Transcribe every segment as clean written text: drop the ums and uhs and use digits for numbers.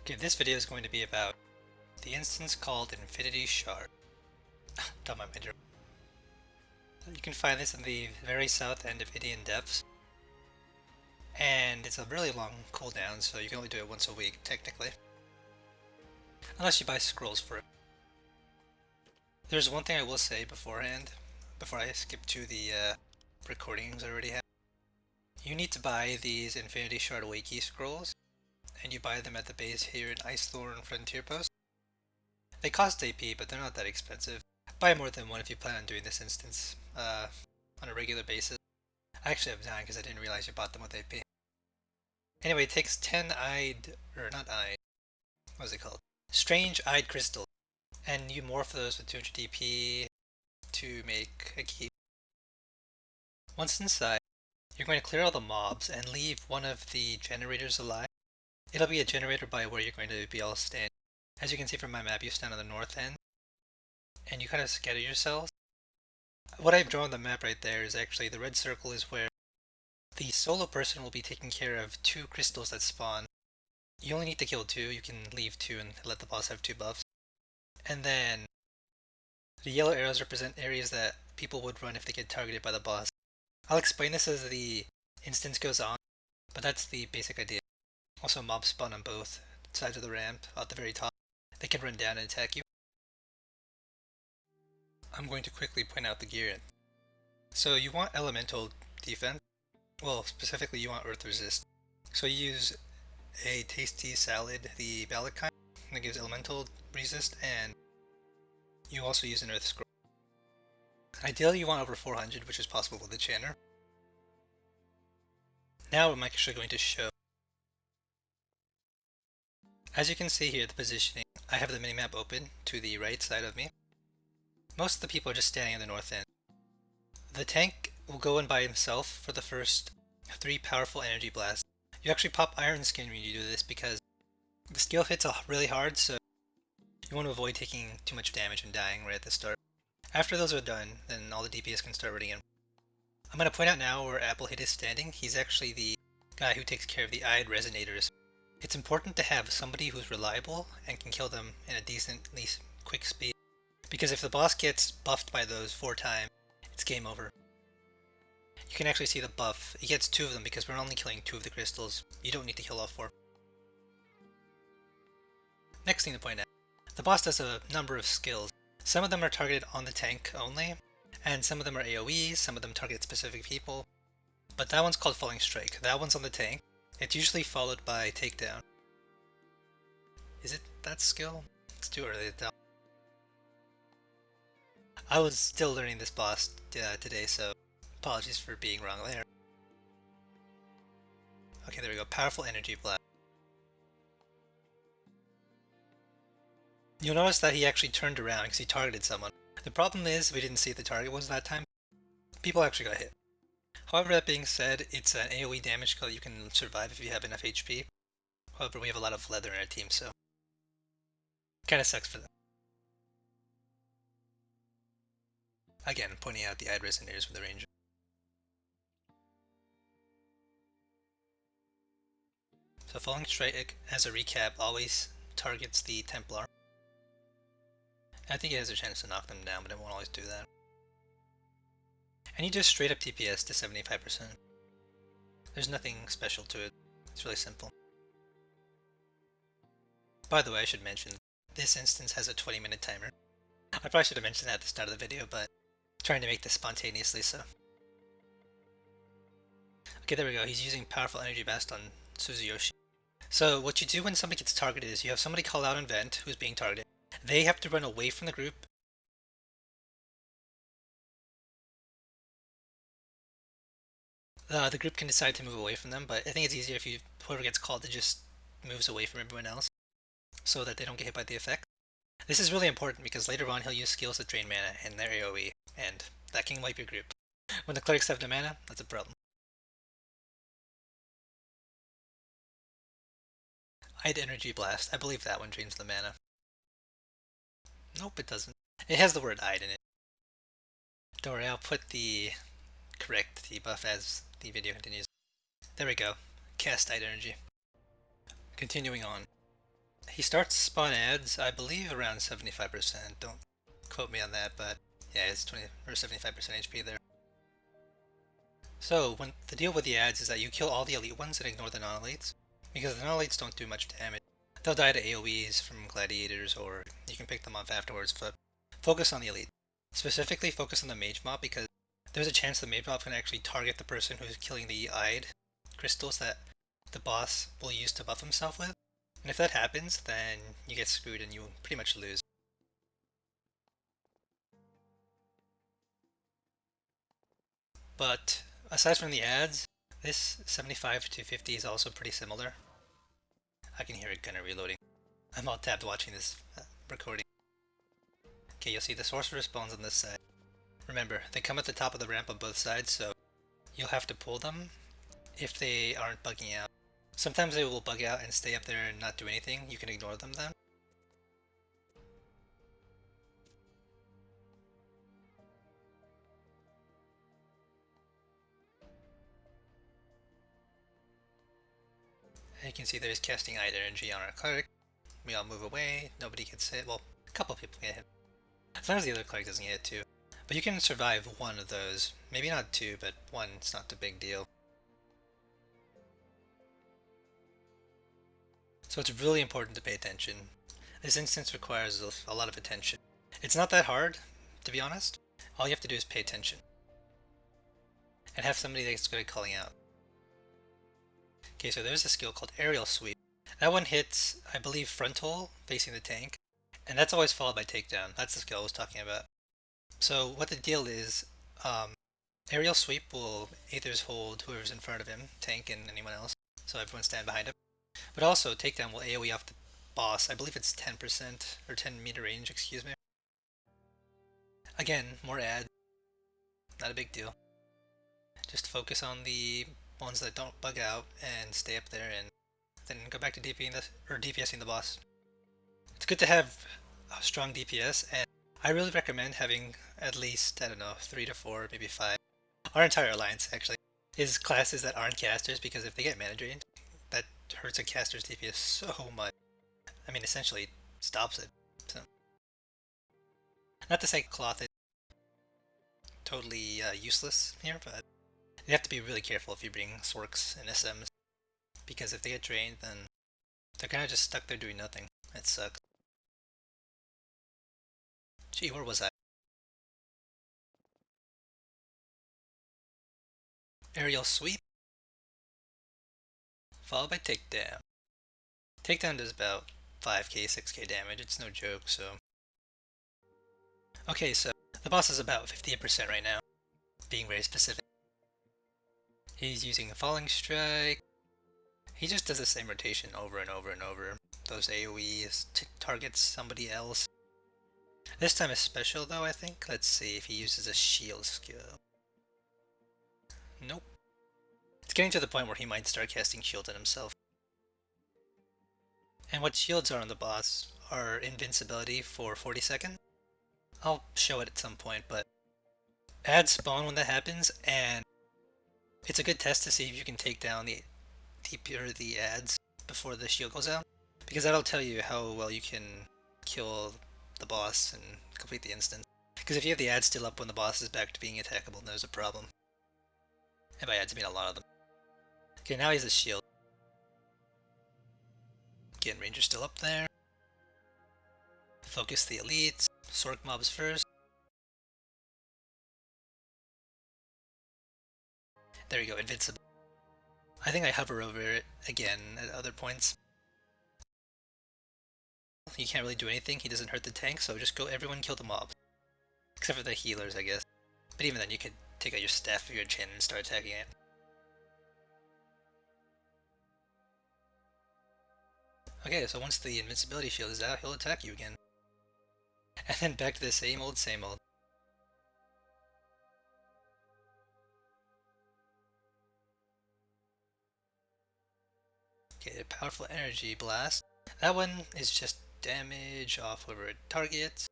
Okay, this video is going to be about the instance called Infinity Shard. Don't mind my drone. You can find this in the very south end of Indian Depths, and it's a really long cooldown, so you can only do it once a week, technically. Unless you buy scrolls for it. There's one thing I will say beforehand, before I skip to the recordings I already have. You need to buy these Infinity Shard Wakey scrolls, and you buy them at the base here in Icethorn Frontier Post. They cost AP, but they're not that expensive. Buy more than one if you plan on doing this instance on a regular basis. I actually have 9 because I didn't realize you bought them with AP. Anyway, it takes 10 eyed, or not eyed, what is it called? Strange eyed crystals. And you morph those with 200 DP to make a key. Once inside, you're going to clear all the mobs and leave one of the generators alive. It'll be a generator by where you're going to be all standing. As you can see from my map, you stand on the north end, and you kind of scatter yourselves. What I've drawn on the map right there is actually the red circle is where the solo person will be taking care of 2 crystals that spawn. You only need to kill 2, you can leave 2 and let the boss have 2 buffs. And then the yellow arrows represent areas that people would run if they get targeted by the boss. I'll explain this as the instance goes on, but that's the basic idea. Also, mobs spawn on both sides of the ramp at the very top. They can run down and attack you. I'm going to quickly point out the gear. So you want elemental defense. Well, specifically you want earth resist. So you use a tasty salad, the ballad kind, that gives elemental resist, and you also use an earth scroll. Ideally you want over 400, which is possible with the chanter. Now I'm actually going to show. As you can see here, the positioning, I have the minimap open to the right side of me. Most of the people are just standing in the north end. The tank will go in by himself for the first 3 powerful energy blasts. You actually pop Iron Skin when you do this because the skill hits really hard, so you want to avoid taking too much damage and dying right at the start. After those are done, then all the DPS can start running in. I'm going to point out now where Applehead is standing. He's actually the guy who takes care of the eyed resonators. It's important to have somebody who's reliable and can kill them in a decently quick speed, because if the boss gets buffed by those 4 times, it's game over. You can actually see the buff. He gets 2 of them because we're only killing 2 of the crystals. You don't need to kill all 4. Next thing to point out, the boss does a number of skills. Some of them are targeted on the tank only, and some of them are AoEs, some of them target specific people. But that one's called Falling Strike. That one's on the tank. It's usually followed by Takedown. Is it that skill? It's too early to tell. I was still learning this boss today, so apologies for being wrong there. Okay, there we go. Powerful Energy Blast. You'll notice that he actually turned around because he targeted someone. The problem is we didn't see the target was that time. People actually got hit. However, that being said, it's an AoE damage skill you can survive if you have enough HP. However, we have a lot of leather in our team, so kinda sucks for them. Again, pointing out the eyed resonators with the ranger. So Falling Strike, as a recap, always targets the Templar. I think it has a chance to knock them down, but it won't always do that. And you just straight up TPS to 75%. There's nothing special to it. It's really simple. By the way, I should mention, this instance has a 20-minute timer. I probably should have mentioned that at the start of the video, but I'm trying to make this spontaneously, so. Okay, there we go. He's using Powerful Energy Blast on Suzuyoshi. So what you do when somebody gets targeted is you have somebody call out an vent who's being targeted. They have to run away from the group. The group can decide to move away from them, but I think it's easier if whoever gets called to just moves away from everyone else so that they don't get hit by the effect. This is really important because later on he'll use skills that drain mana and their AoE, and that can wipe your group. When the clerics have no mana, that's a problem. I'd Energy Blast. I believe that one drains the mana. Nope, it doesn't. It has the word I'd in it. Don't worry, I'll put the correct debuff as the video continues. There we go. Cast I'd Energy. Continuing on. He starts to spawn ads, I believe around 75%. Don't quote me on that, but yeah, it's 20 or 75% HP there. So when the deal with the ads is that you kill all the elite ones and ignore the non-elites, because the non-elites don't do much damage. They'll die to AoEs from gladiators, or you can pick them off afterwards, but focus on the elite. Specifically focus on the mage mob, because there's a chance the mage mob can actually target the person who's killing the eyed crystals that the boss will use to buff himself with. And if that happens, then you get screwed and you pretty much lose. But aside from the ads, this 75 to 50 is also pretty similar. I can hear it gunner reloading. I'm all tabbed watching this recording. Okay, you'll see the sorcerer spawns on this side. Remember, they come at the top of the ramp on both sides, so you'll have to pull them if they aren't bugging out. Sometimes they will bug out and stay up there and not do anything. You can ignore them then. And you can see there's casting Eye Energy on our cleric. We all move away, nobody gets hit. Well, a couple people get hit. As long as the other cleric doesn't get hit too. But you can survive one of those. Maybe not two, but one, it's not the big deal. So it's really important to pay attention. This instance requires a lot of attention. It's not that hard, to be honest. All you have to do is pay attention. And have somebody that's good at calling out. Okay, so there's a skill called Aerial Sweep. That one hits, I believe, frontal, facing the tank. And that's always followed by takedown. That's the skill I was talking about. So what the deal is, Aerial Sweep will Aether's hold whoever's in front of him, tank and anyone else, so everyone stand behind him. But also, takedown will AoE off the boss. I believe it's 10% or 10 meter range, excuse me. Again, more ads, not a big deal. Just focus on the ones that don't bug out and stay up there, and then go back to DPSing the boss. It's good to have a strong DPS, and I really recommend having at least, I don't know, 3 to 4, maybe 5. Our entire alliance, actually, is classes that aren't casters, because if they get mana drained, that hurts a caster's DPS so much. I mean, essentially stops it. So, not to say cloth is totally useless here, but you have to be really careful if you bring Sorks and SMs, because if they get drained, then they're kind of just stuck there doing nothing. It sucks. Gee, where was I? Aerial Sweep, followed by Takedown. Takedown does about 5k, 6k damage, it's no joke, so... Okay, so the boss is about 58% right now, being very specific. He's using a Falling Strike. He just does the same rotation over and over and over. Those AoEs targets somebody else. This time is special though, I think. Let's see if he uses a shield skill. Nope. It's getting to the point where he might start casting shield on himself. And what shields are on the boss are invincibility for 40 seconds. I'll show it at some point, but ads spawn when that happens, and it's a good test to see if you can take down the ads before the shield goes out, because that'll tell you how well you can kill the boss and complete the instance. Because if you have the ads still up when the boss is back to being attackable, then there's a problem. And by ads I mean a lot of them. Okay, now he has a shield. Again, ranger's still up there. Focus the elites. Sork mobs first. There you go, invincible. I think I hover over it again at other points. He can't really do anything, he doesn't hurt the tank, so just go everyone kill the mobs. Except for the healers, I guess. But even then, you could take out your staff of your chin and start attacking it. Okay, so once the invincibility shield is out, he'll attack you again. And then back to the same old, same old. Okay, powerful energy blast. That one is just damage off whoever it targets.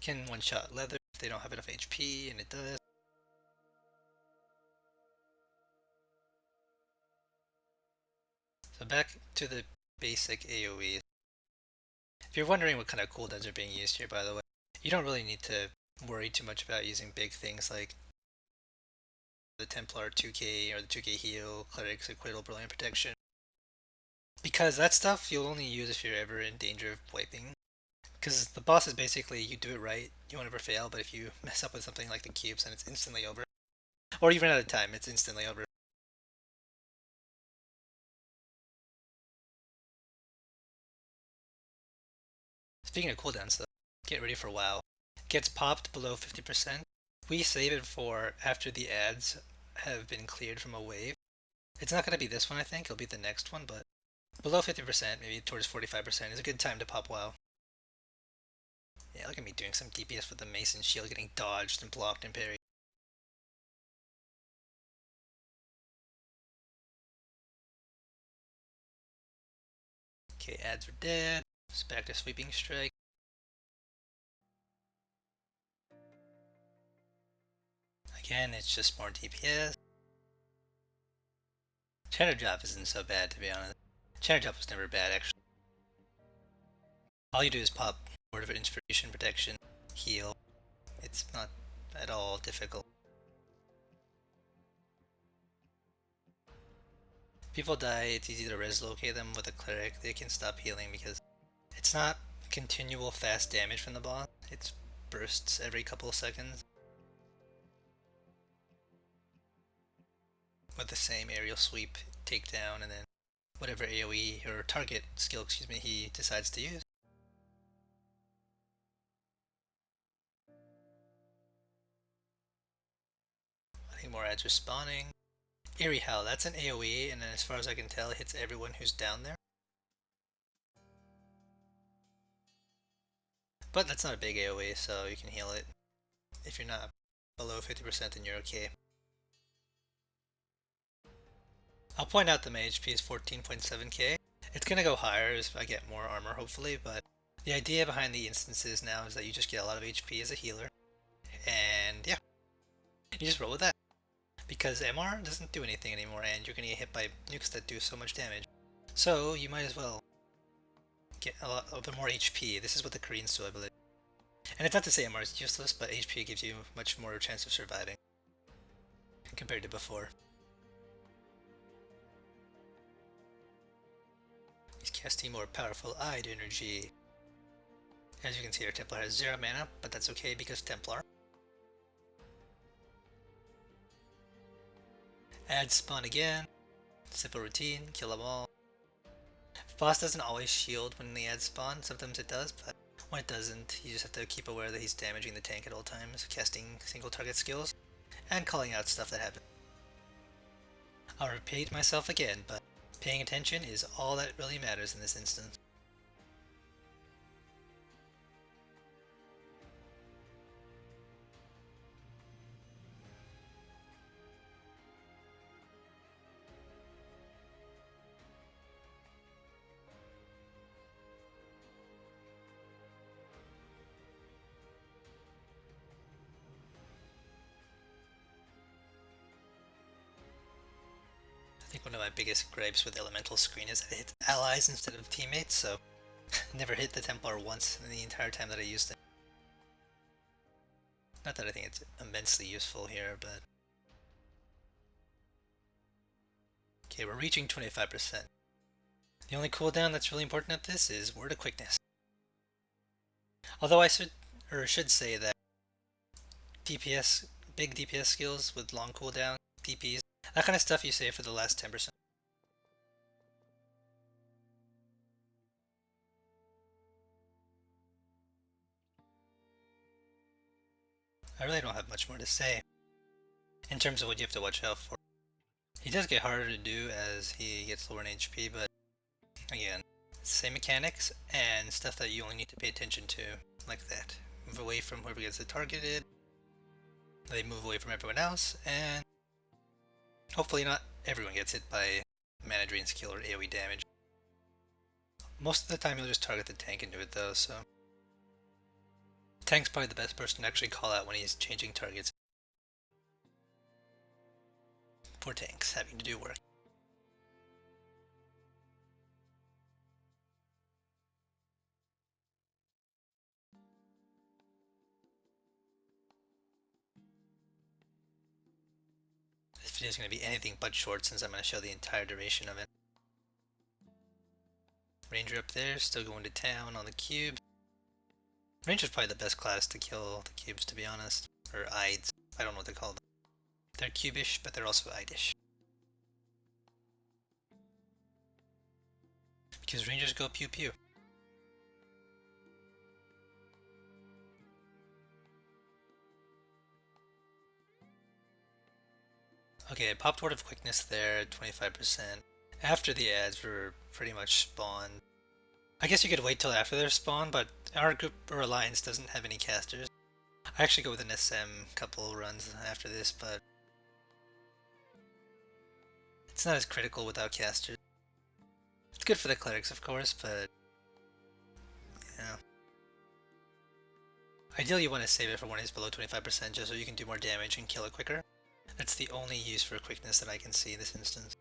Can one-shot leather if they don't have enough HP, and it does. So back to the basic AoE. If you're wondering what kind of cooldowns are being used here, by the way, you don't really need to worry too much about using big things like the Templar 2k or the 2k heal, Cleric's Acquittal, Brilliant Protection. Because that stuff you'll only use if you're ever in danger of wiping. Because the boss is basically, you do it right, you won't ever fail, but if you mess up with something like the cubes, then it's instantly over. Or even at a time, it's instantly over. Speaking of cooldowns though, get ready for WoW. Gets popped below 50%. We save it for after the ads have been cleared from a wave. It's not going to be this one, I think, it'll be the next one, but below 50%, maybe towards 45%, is a good time to pop WoW. Yeah, look at me doing some DPS with the Mason Shield, getting dodged and blocked and parried. Okay, ads are dead. It's back to Sweeping Strike. Again, it's just more DPS. Shadow Drop isn't so bad, to be honest. Shadow Drop was never bad, actually. All you do is pop Word of Inspiration, Protection, Heal. It's not at all difficult. People die, it's easy to res locate them with a cleric. They can stop healing because it's not continual fast damage from the boss. It's bursts every couple of seconds with the same aerial sweep, takedown, and then whatever AoE or target skill, excuse me, he decides to use. I think more ads are spawning. Eerie Howl, that's an AoE, and then as far as I can tell, it hits everyone who's down there. But that's not a big AoE, so you can heal it. If you're not below 50%, then you're okay. I'll point out that my HP is 14.7k. It's gonna go higher as I get more armor, hopefully, but the idea behind the instances now is that you just get a lot of HP as a healer. And yeah, you just roll with that. Because MR doesn't do anything anymore, and you're gonna get hit by nukes that do so much damage. So you might as well get a bit more HP. This is what the Koreans do, I believe. And it's not to say MR is useless, but HP gives you much more chance of surviving compared to before. He's casting more powerful Eyed Energy. As you can see, our Templar has 0 mana, but that's okay because Templar. Ads spawn again. Simple routine, kill them all. Boss doesn't always shield when the ads spawn, sometimes it does, but when it doesn't, you just have to keep aware that he's damaging the tank at all times, casting single target skills, and calling out stuff that happens. I'll repeat myself again, but paying attention is all that really matters in this instance. I think one of my biggest gripes with Elemental Screen is that it hits allies instead of teammates, so I never hit the Templar once in the entire time that I used it. Not that I think it's immensely useful here, but... Okay, we're reaching 25%. The only cooldown that's really important at this is Word of Quickness. Although I should say that DPS, big DPS skills with long cooldown, DPs, that kind of stuff you save for the last 10%. I really don't have much more to say in terms of what you have to watch out for. He does get harder to do as he gets lower in HP, but again, same mechanics and stuff that you only need to pay attention to, like that. Move away from whoever gets it targeted, they move away from everyone else, and hopefully not everyone gets hit by mana drain skill or AoE damage. Most of the time you'll just target the tank and do it though, so... Tank's probably the best person to actually call out when he's changing targets. Poor tanks having to do work. video is going to be anything but short since I'm going to show the entire duration of it. Ranger up there, still going to town on the cube. Ranger's probably the best class to kill the cubes, to be honest. Or Ides. I don't know what they call them. They're cubish, but they're also Ideish. Because Rangers go pew pew. Okay, I popped Word of Quickness there at 25%. After the ads were pretty much spawned. I guess you could wait till after they're spawned, but our group or alliance doesn't have any casters. I actually go with an SM couple runs after this, but it's not as critical without casters. It's good for the clerics, of course, but yeah. Ideally, you want to save it for when it's below 25% just so you can do more damage and kill it quicker. That's the only use for quickness that I can see in this instance.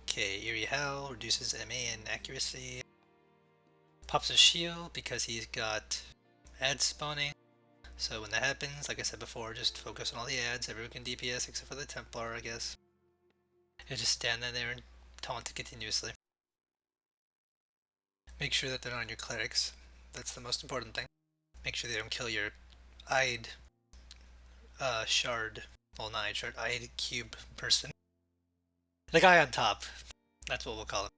Okay, Eerie Howl reduces MA and accuracy. Pops a shield because he's got ads spawning. So when that happens, like I said before, just focus on all the ads. Everyone can DPS except for the Templar, I guess. And just stand there and taunt continuously. Make sure that they're not on your clerics. That's the most important thing. Make sure they don't kill your Ide shard. Well, not Ide shard, Ide cube person. The guy on top. That's what we'll call him.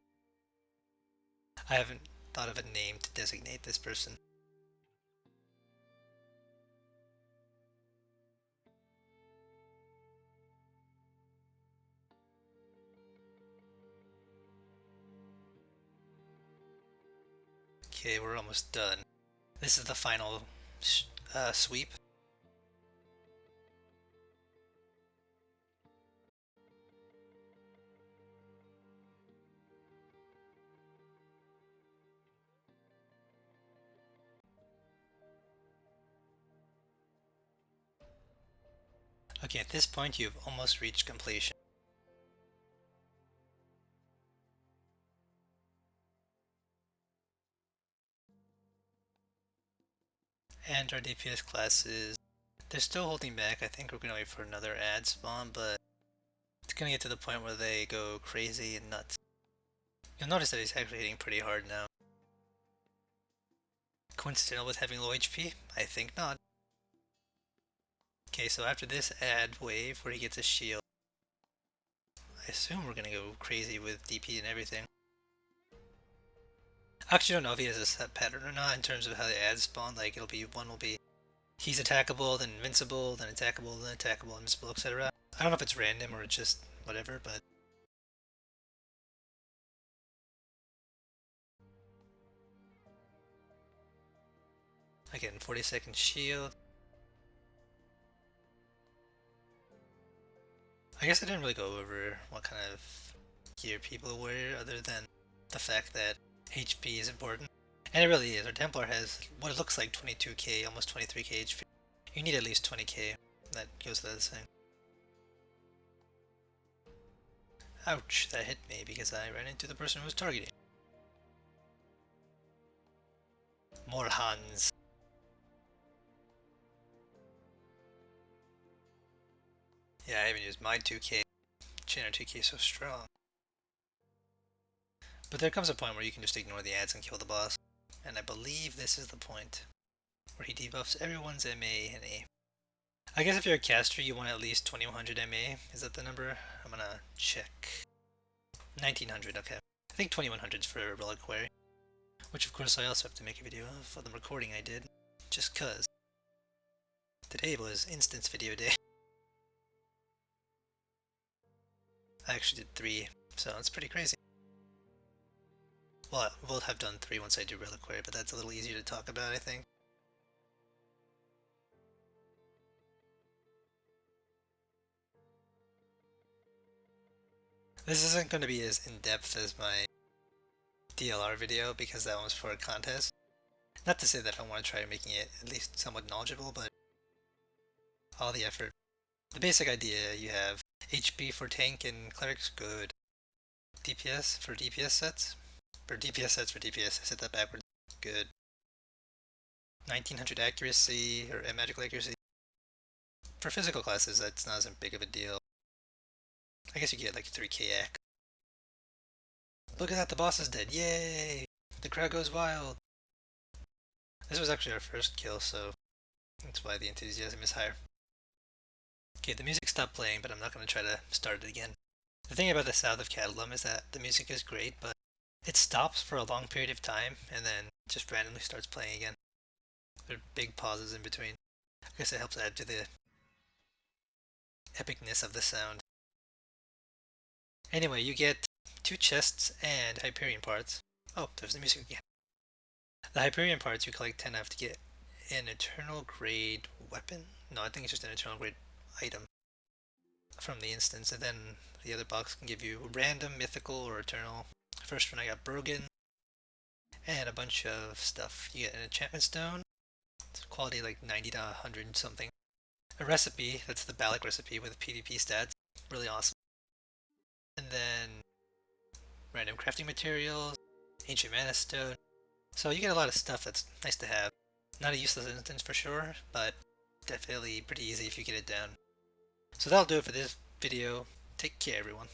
I haven't thought of a name to designate this person. Okay, we're almost done. This is the final sweep. Okay, at this point you've almost reached completion. And our DPS classes, they're still holding back. I think we're going to wait for another ad spawn, but it's going to get to the point where they go crazy and nuts. You'll notice that he's actually hitting pretty hard now. Coincidental with having low HP? I think not. Okay, so after this ad wave where he gets a shield, I assume we're going to go crazy with DP and everything. I actually don't know if he has a set pattern or not in terms of how the ads spawn. Like, it'll be, one will be he's attackable, then invincible, then attackable, invincible, etc. I don't know if it's random or just whatever, but again, 40-second shield. I guess I didn't really go over what kind of gear people wear other than the fact that HP is important. And it really is. Our Templar has what it looks like 22k, almost 23k HP. You need at least 20k. That goes without saying. Ouch, that hit me because I ran into the person who was targeting. More Hans. Yeah, I haven't used my 2k. Channel 2k is so strong. But there comes a point where you can just ignore the ads and kill the boss. And I believe this is the point where he debuffs everyone's MA and A. I guess if you're a caster, you want at least 2100 MA. Is that the number? I'm gonna check. 1900, okay. I think 2100 is for Reliquary. Which of course I also have to make a video of for the recording I did. Just cause. Today was instance video day. I actually did 3, so it's pretty crazy. Well, we'll have done 3 once I do Reliquary, but that's a little easier to talk about, I think. This isn't going to be as in-depth as my DLR video, because that one was for a contest. Not to say that I don't want to try making it at least somewhat knowledgeable, but all the effort. The basic idea, you have HP for tank and clerics, good. DPS for DPS sets? Or DPS sets for DPS, I said that backwards, good. 1900 accuracy, or magical accuracy, for physical classes, that's not as big of a deal. I guess you get like 3k X. Look at that, the boss is dead. Yay! The crowd goes wild. This was actually our first kill, so that's why the enthusiasm is higher. Okay, the music stopped playing, but I'm not going to try to start it again. The thing about the south of Catalum is that the music is great, but it stops for a long period of time and then just randomly starts playing again. There are big pauses in between. I guess it helps add to the epicness of the sound. Anyway, you get 2 chests and Hyperion parts. Oh, there's the music again. The Hyperion parts you collect 10 of to get an eternal grade weapon? No, I think it's just an eternal grade item from the instance, and then the other box can give you random, mythical, or eternal. First one I got Brogan, and a bunch of stuff. You get an enchantment stone, it's quality like 90 to 100 something. A recipe, that's the Balak recipe with PvP stats, really awesome. And then random crafting materials, ancient mana stone. So you get a lot of stuff that's nice to have. Not a useless instance for sure, but definitely pretty easy if you get it down. So that'll do it for this video. Take care, everyone.